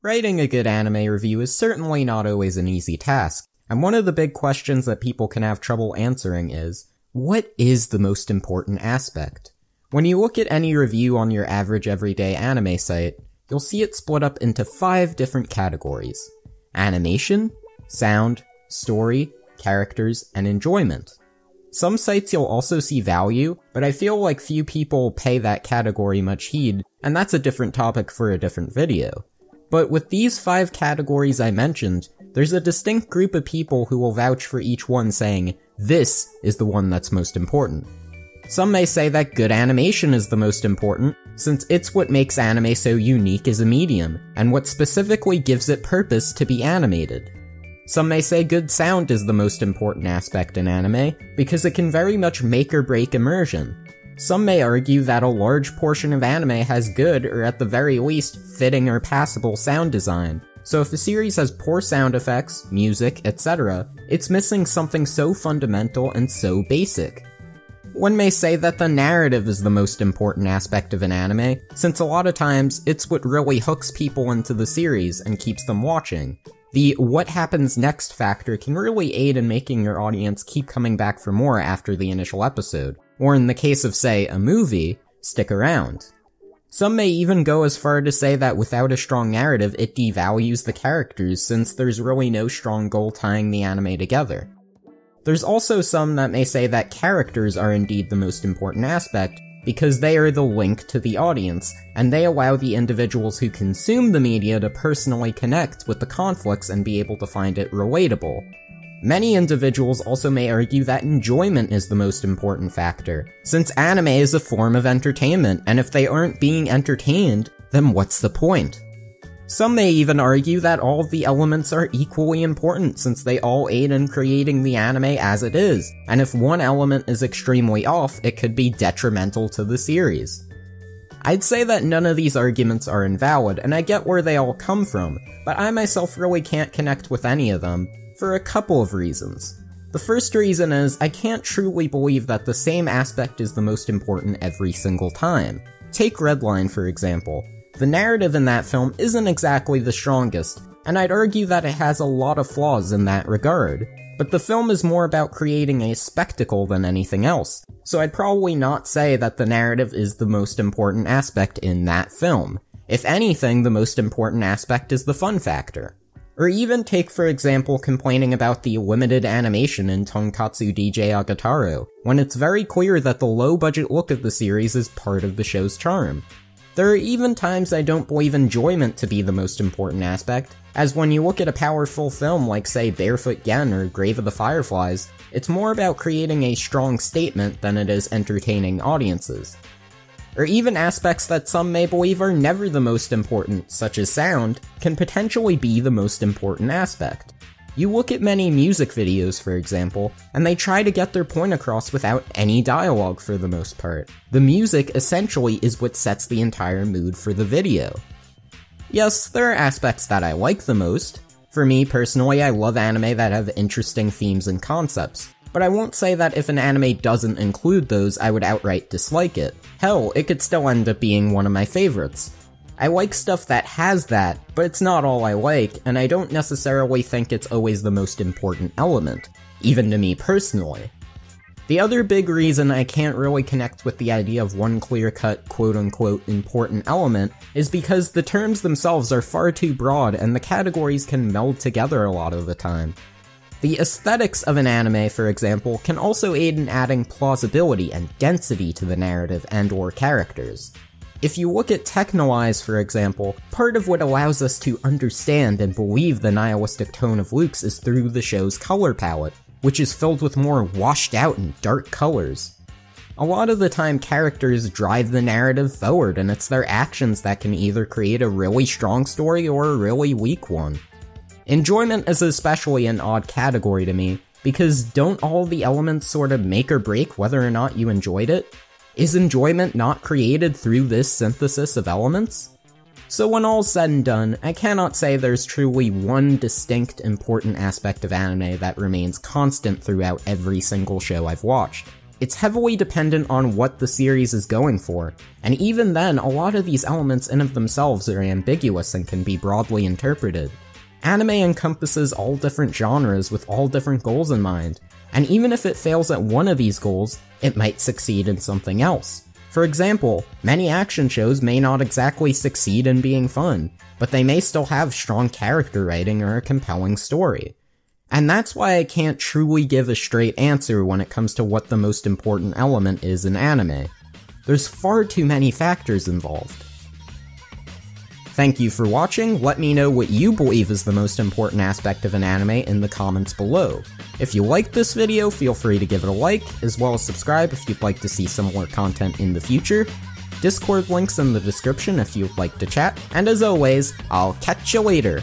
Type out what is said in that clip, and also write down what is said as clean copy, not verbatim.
Writing a good anime review is certainly not always an easy task, and one of the big questions that people can have trouble answering is, what is the most important aspect? When you look at any review on your average everyday anime site, you'll see it split up into 5 different categories: animation, sound, story, characters, and enjoyment. Some sites you'll also see value, but I feel like few people pay that category much heed, and that's a different topic for a different video. But with these 5 categories I mentioned, there's a distinct group of people who will vouch for each one saying, this is the one that's most important. Some may say that good animation is the most important, since it's what makes anime so unique as a medium, and what specifically gives it purpose to be animated. Some may say good sound is the most important aspect in anime, because it can very much make or break immersion. Some may argue that a large portion of anime has good, or at the very least, fitting or passable sound design. So if a series has poor sound effects, music, etc., it's missing something so fundamental and so basic. One may say that the narrative is the most important aspect of an anime, since a lot of times, it's what really hooks people into the series and keeps them watching. The what happens next factor can really aid in making your audience keep coming back for more after the initial episode, or in the case of, say, a movie, stick around. Some may even go as far to say that without a strong narrative, it devalues the characters since there's really no strong goal tying the anime together. There's also some that may say that characters are indeed the most important aspect, because they are the link to the audience, and they allow the individuals who consume the media to personally connect with the conflicts and be able to find it relatable. Many individuals also may argue that enjoyment is the most important factor, since anime is a form of entertainment, and if they aren't being entertained, then what's the point? Some may even argue that all of the elements are equally important since they all aid in creating the anime as it is, and if one element is extremely off, it could be detrimental to the series. I'd say that none of these arguments are invalid, and I get where they all come from, but I myself really can't connect with any of them, for a couple of reasons. The first reason is, I can't truly believe that the same aspect is the most important every single time. Take Redline for example. The narrative in that film isn't exactly the strongest, and I'd argue that it has a lot of flaws in that regard, but the film is more about creating a spectacle than anything else, so I'd probably not say that the narrative is the most important aspect in that film. If anything, the most important aspect is the fun factor. Or even take for example complaining about the limited animation in Tonkatsu DJ Agetarou, when it's very clear that the low budget look of the series is part of the show's charm. There are even times I don't believe enjoyment to be the most important aspect, as when you look at a powerful film like say Barefoot Gen or Grave of the Fireflies, it's more about creating a strong statement than it is entertaining audiences. Or even aspects that some may believe are never the most important, such as sound, can potentially be the most important aspect. You look at many music videos, for example, and they try to get their point across without any dialogue for the most part. The music essentially is what sets the entire mood for the video. Yes, there are aspects that I like the most. For me personally, I love anime that have interesting themes and concepts, but I won't say that if an anime doesn't include those, I would outright dislike it. Hell, it could still end up being one of my favorites. I like stuff that has that, but it's not all I like, and I don't necessarily think it's always the most important element, even to me personally. The other big reason I can't really connect with the idea of one clear-cut quote-unquote important element is because the terms themselves are far too broad and the categories can meld together a lot of the time. The aesthetics of an anime, for example, can also aid in adding plausibility and density to the narrative and/or characters. If you look at Techno-Eyes, for example, part of what allows us to understand and believe the nihilistic tone of Luke's is through the show's color palette, which is filled with more washed out and dark colors. A lot of the time characters drive the narrative forward, and it's their actions that can either create a really strong story or a really weak one. Enjoyment is especially an odd category to me, because don't all the elements sort of make or break whether or not you enjoyed it? Is enjoyment not created through this synthesis of elements? So when all's said and done, I cannot say there's truly one distinct important aspect of anime that remains constant throughout every single show I've watched. It's heavily dependent on what the series is going for, and even then, a lot of these elements in of themselves are ambiguous and can be broadly interpreted. Anime encompasses all different genres with all different goals in mind, and even if it fails at one of these goals, it might succeed in something else. For example, many action shows may not exactly succeed in being fun, but they may still have strong character writing or a compelling story. And that's why I can't truly give a straight answer when it comes to what the most important element is in anime. There's far too many factors involved. Thank you for watching. Let me know what you believe is the most important aspect of an anime in the comments below. If you liked this video, feel free to give it a like, as well as subscribe if you'd like to see similar content in the future. Discord links in the description if you'd like to chat, and as always, I'll catch you later!